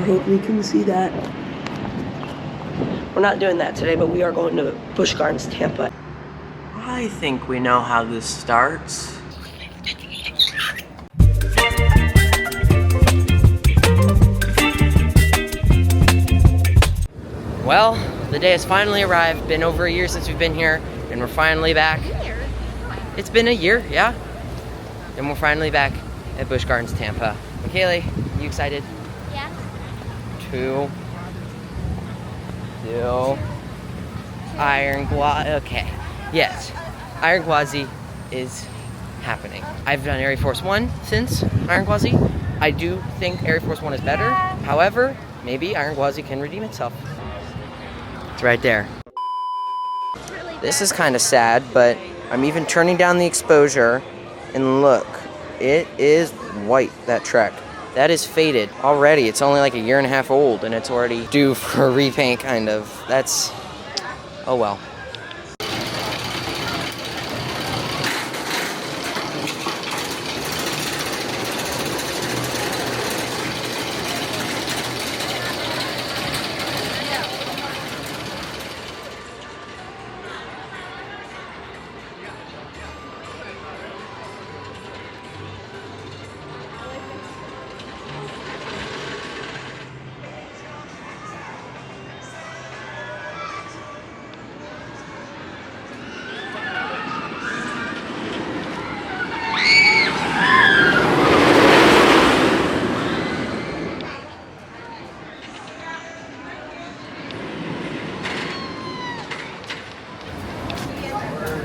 hope you can see that. We're not doing that today, but we are going to Busch Gardens Tampa. I think we know how this starts. Well, the day has finally arrived. Been over a year since we've been here, and we're finally back. It's been a year, yeah. And we're finally back at Busch Gardens Tampa. Kaylee, you excited? Yeah. Two. Iron Gwazi. Okay. Yes. Iron Gwazi is happening. I've done Air Force 1 since Iron Gwazi. I do think Air Force 1 is better. However, maybe Iron Gwazi can redeem itself. It's right there. This is kind of sad, but I'm even turning down the exposure, and look, it is white, that track. That is faded already. It's only like a year and a half old, and it's already due for a repaint, kind of. That's, oh well.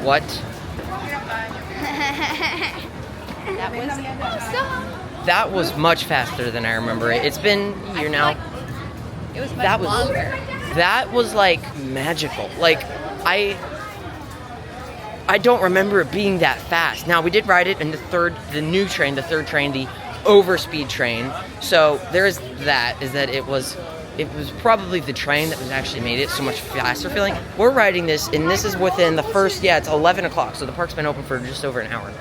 What? That was much faster than I remember it. It's been a year now. It was much longer. That was like magical. Like I don't remember it being that fast. Now we did ride it in the third train, the overspeed train. So there is that, it was probably the train that was actually made it so much faster feeling. We're riding this, and this is within the first, it's 11 o'clock, so the park's been open for just over an hour.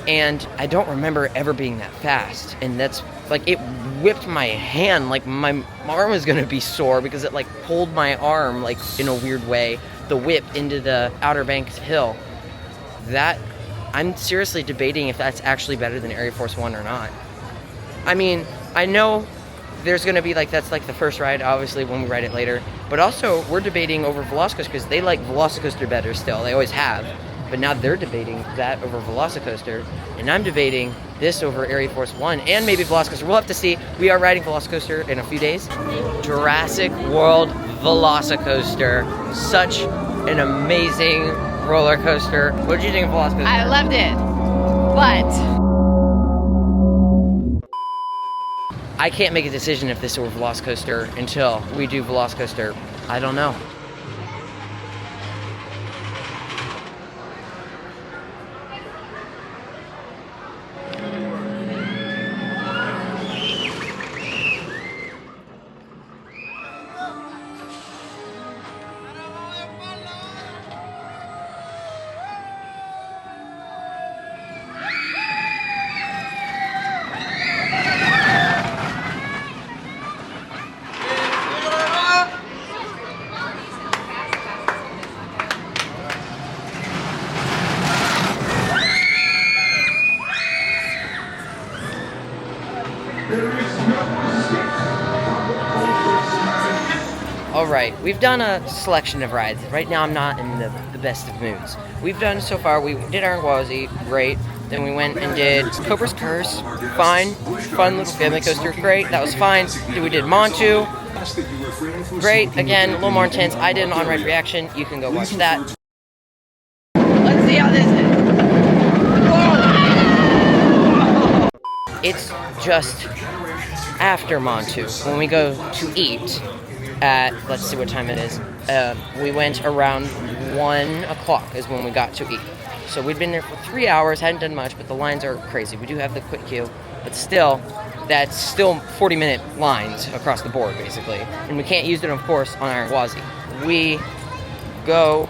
And I don't remember ever being that fast, and that's, like, it whipped my hand, like, my arm was gonna be sore because it, like, pulled my arm, like, in a weird way, the whip into the Outer Banks hill. That, I'm seriously debating if that's actually better than Air Force 1 or not. I mean, I know there's going to be, like, that's, like, the first ride, obviously, when we ride it later. But also, we're debating over Velocicoaster because they like Velocicoaster better still. They always have. But now they're debating that over Velocicoaster. And I'm debating this over Air Force 1 and maybe Velocicoaster. We'll have to see. We are riding Velocicoaster in a few days. Jurassic World Velocicoaster. Such an amazing roller coaster. What did you think of Velocicoaster? I loved it. But I can't make a decision if this were Velocicoaster until we do Velocicoaster. I don't know. Alright, we've done a selection of rides. Right now I'm not in the best of moods. We've done so far, we did Iron Gwazi, great. Then we went and did Cobra's Curse, fine. Fun little family coaster, great, that was fine. Then we did Montu, great, again, a little more intense. I did an on-ride reaction, you can go watch that. Let's see how this is. It's just after Montu, when we go to eat at, let's see what time it is. We went around 1 o'clock is when we got to eat. So we'd been there for 3 hours, hadn't done much, but the lines are crazy. We do have the quick queue, but still, that's still 40-minute lines across the board, basically. And we can't use it, of course, on Iron Gwazi. We go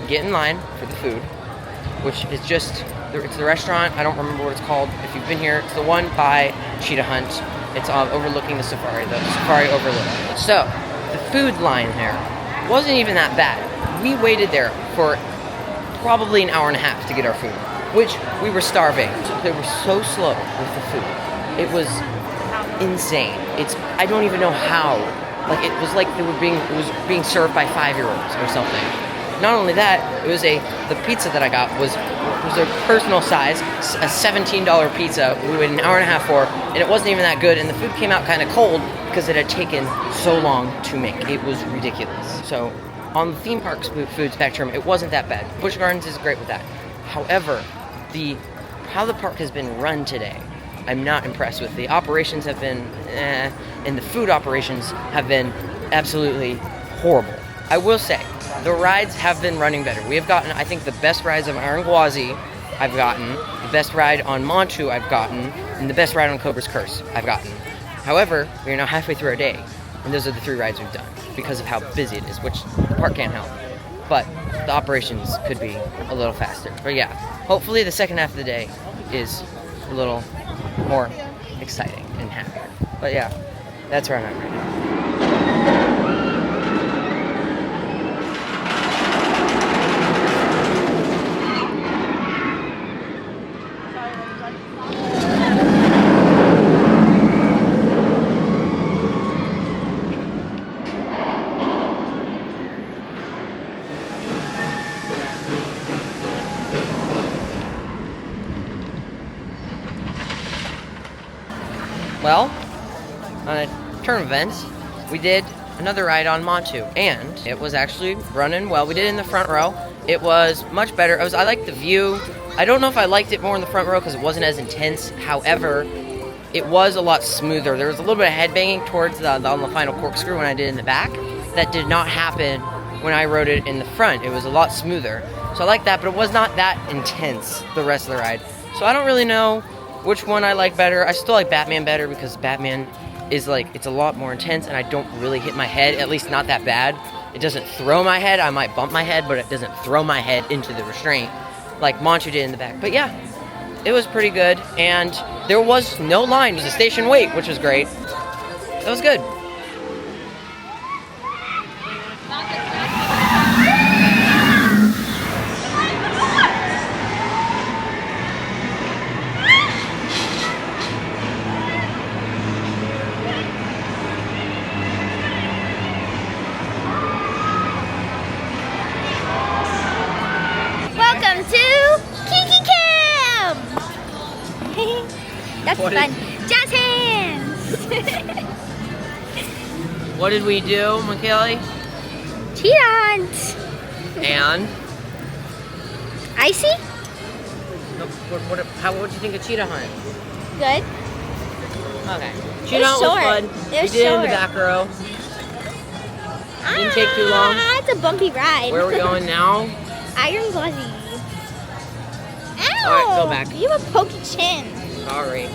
get in line for the food, which is just, it's the restaurant, I don't remember what it's called. If you've been here, it's the one by Cheetah Hunt. It's overlooking the safari overlook. So, the food line there wasn't even that bad. We waited there for probably an hour and a half to get our food, which we were starving. They were so slow with the food. It was insane. I don't even know how. Like, it was like it was being served by 5-year-olds or something. Not only that, the pizza that I got was a personal size, a $17 pizza. We waited an hour and a half for, and it wasn't even that good. And the food came out kind of cold because it had taken so long to make. It was ridiculous. So, on the theme park's food spectrum, it wasn't that bad. Busch Gardens is great with that. However, how the park has been run today, I'm not impressed with. The operations have been and the food operations have been absolutely horrible. I will say, the rides have been running better. We have gotten, I think, the best rides of Iron Gwazi I've gotten, the best ride on Montu I've gotten, and the best ride on Cobra's Curse I've gotten. However, we are now halfway through our day, and those are the 3 rides we've done because of how busy it is, which the park can't help. But the operations could be a little faster. But yeah, hopefully the second half of the day is a little more exciting and happier. But yeah, that's where I'm at right now. Well, on a turn of events, we did another ride on Montu, and it was actually running well. We did it in the front row. It was much better. I liked the view. I don't know if I liked it more in the front row because it wasn't as intense. However, it was a lot smoother. There was a little bit of headbanging towards on the final corkscrew when I did it in the back. That did not happen when I rode it in the front. It was a lot smoother. So I like that, but it was not that intense the rest of the ride. So I don't really know which one I like better. I still like Batman better because Batman is it's a lot more intense and I don't really hit my head, at least not that bad. It doesn't throw my head. I might bump my head, but it doesn't throw my head into the restraint like Montu did in the back. But yeah, it was pretty good, and there was no line. It was a station wait, which was great. That was good. Welcome to Kiki Camp! That's fun. Jazz hands! What did we do, McKaylee? Cheetah hunt! And? Icy? What did you think of Cheetah Hunt? Good. Okay. Cheetah Hunt was fun. It We was did it in the short. back row. Didn't take too long. It's a bumpy ride. Where are we going now? Iron Gwazi. Ow! Alright, go back. You have a pokey chin. Sorry.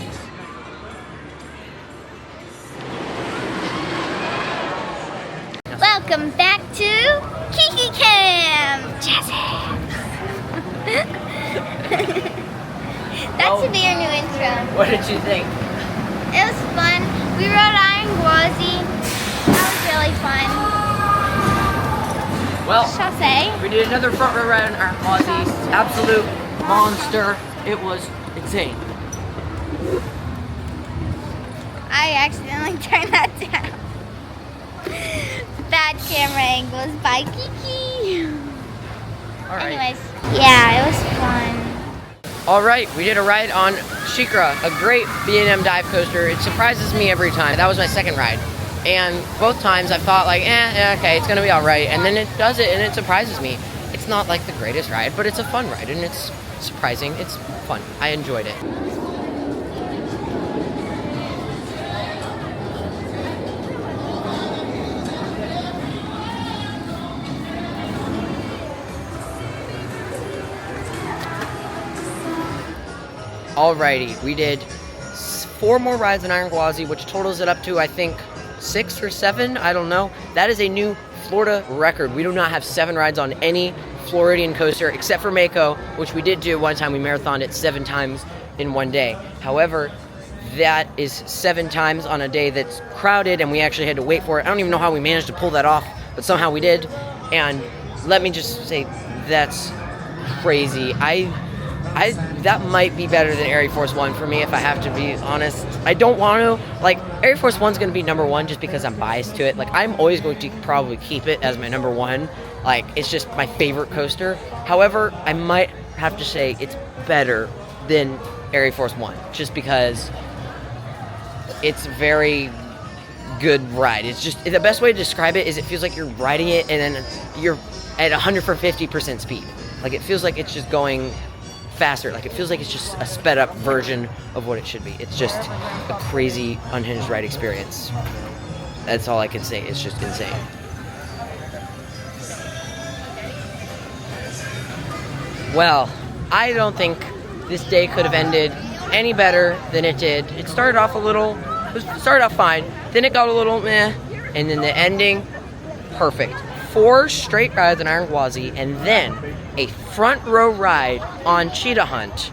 Welcome back to Kiki Camp! Jazz hands! That's to be our new intro. What did you think? It was fun. We rode Iron Gwazi. That was really fun. Well, Shall I say? we did another front row ride on our Aussie. Absolute monster. It was insane. I accidentally turned that down. Bad camera angles by Kiki. All right. Anyways, yeah, it was fun. All right, we did a ride on Shikra, a great B&M dive coaster. It surprises me every time. That was my second ride. And both times I thought okay, it's gonna be all right. And then it does it and it surprises me. It's not like the greatest ride, but it's a fun ride and it's surprising. It's fun. I enjoyed it. Alrighty, we did 4 more rides in Iron Gwazi, which totals it up to, I think, 6 or 7, I don't know. That is a new Florida record. We do not have 7 rides on any Floridian coaster, except for Mako, which we did do one time. We marathoned it 7 times in one day. However, that is 7 times on a day that's crowded and we actually had to wait for it. I don't even know how we managed to pull that off, but somehow we did. And let me just say, that's crazy. That might be better than Air Force One for me, if I have to be honest. I don't want to, like, Air Force One's gonna be number 1 just because I'm biased to it. Like, I'm always going to probably keep it as my number 1. Like, it's just my favorite coaster. However, I might have to say it's better than Air Force One, just because it's a very good ride. It's just, the best way to describe it is it feels like you're riding it and then you're at 150% speed. Like, it feels like it's just going faster. Like, it feels like it's just a sped up version of what it should be. It's just a crazy, unhinged ride experience. That's all I can say. It's just insane. Well, I don't think this day could have ended any better than it did. It started off fine, then it got a little meh, and then the ending, perfect. 4 straight rides on Iron Gwazi, and then a front row ride on Cheetah Hunt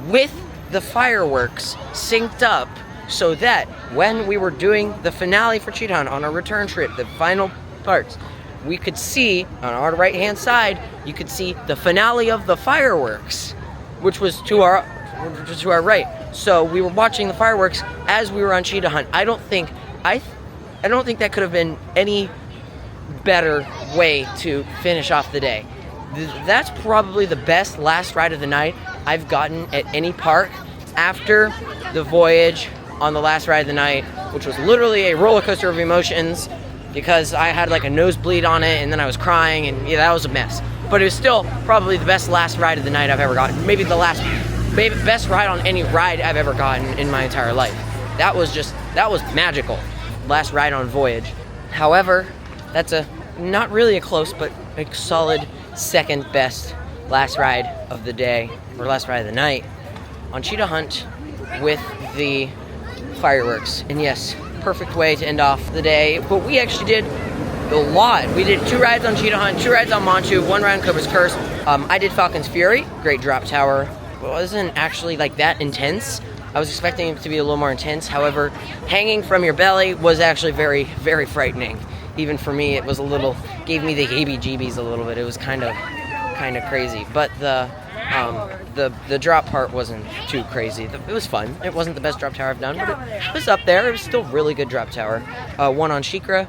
with the fireworks synced up so that when we were doing the finale for Cheetah Hunt on our return trip, the final parts, we could see on our right hand side, you could see the finale of the fireworks, which was to our right. So we were watching the fireworks as we were on Cheetah Hunt. I don't think that could have been any better way to finish off the day. That's probably the best last ride of the night I've gotten at any park after the voyage on the last ride of the night, which was literally a roller coaster of emotions because I had like a nosebleed on it and then I was crying and yeah, that was a mess. But it was still probably the best last ride of the night I've ever gotten. Maybe best ride on any ride I've ever gotten in my entire life. That was magical. Last ride on Voyage. However, that's not really a close, but a solid second best last ride of the day, or last ride of the night, on Cheetah Hunt with the fireworks. And yes, perfect way to end off the day. But we actually did a lot. We did 2 rides on Cheetah Hunt, 2 rides on Manchu, 1 ride on Cobra's Curse. I did Falcon's Fury, great drop tower. It wasn't actually like that intense. I was expecting it to be a little more intense. However, hanging from your belly was actually very, very frightening. Even for me, it was gave me the heebie-jeebies a little bit. It was kind of crazy. But the drop part wasn't too crazy. It was fun. It wasn't the best drop tower I've done, but it was up there. It was still really good drop tower. 1 on Shikra,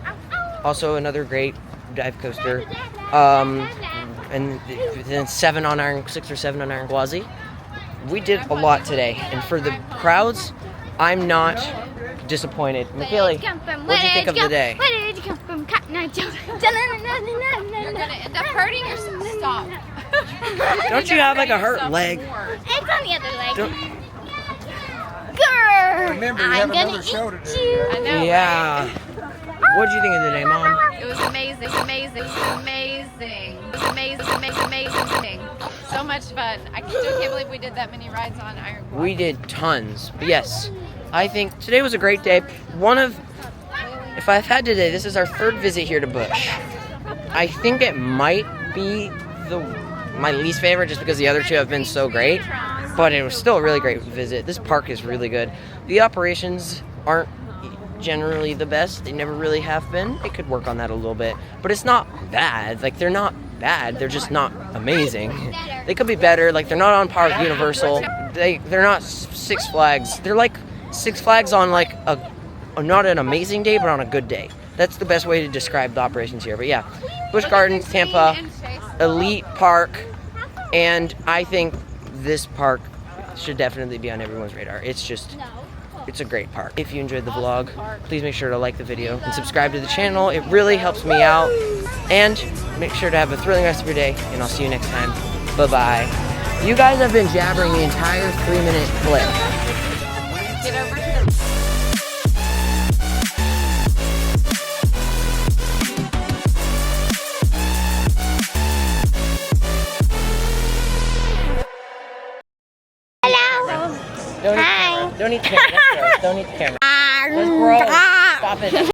also another great dive coaster. And then 6 or 7 on Iron Gwazi. We did a lot today, and for the crowds, I'm not disappointed. McKaylee, what do you think of the day? Where did you come from? You're gonna end up hurting yourself. Stop. Don't you have like a hurt leg? It's on the other leg. Grrr! Remember, you have another show to do. I know. Yeah. What did you think of the day, Mom? It was amazing. It was amazing. So much fun. I still can't believe we did that many rides on Iron Gwazi. We did tons. But yes, I think today was a great day. If I've had today, this is our 3rd visit here to Busch. I think it might be my least favorite just because the other 2 have been so great. But it was still a really great visit. This park is really good. The operations aren't generally the best. They never really have been. They could work on that a little bit. But it's not bad. Like, they're not bad. They're just not amazing. They could be better. Like, they're not on par with Universal. They're not Six Flags. They're like Six Flags on like not an amazing day, but on a good day. That's the best way to describe the operations here. But yeah, Busch Gardens Tampa, elite park, and I think this park should definitely be on everyone's radar. It's a great park. If you enjoyed the vlog, please make sure to like the video and subscribe to the channel. It really helps me out. And make sure to have a thrilling rest of your day, and I'll see you next time. Bye-bye. You guys have been jabbering the entire 3-minute clip. Get over to the... Hello. Don't eat the camera. Don't eat the camera. Let's roll. Stop it.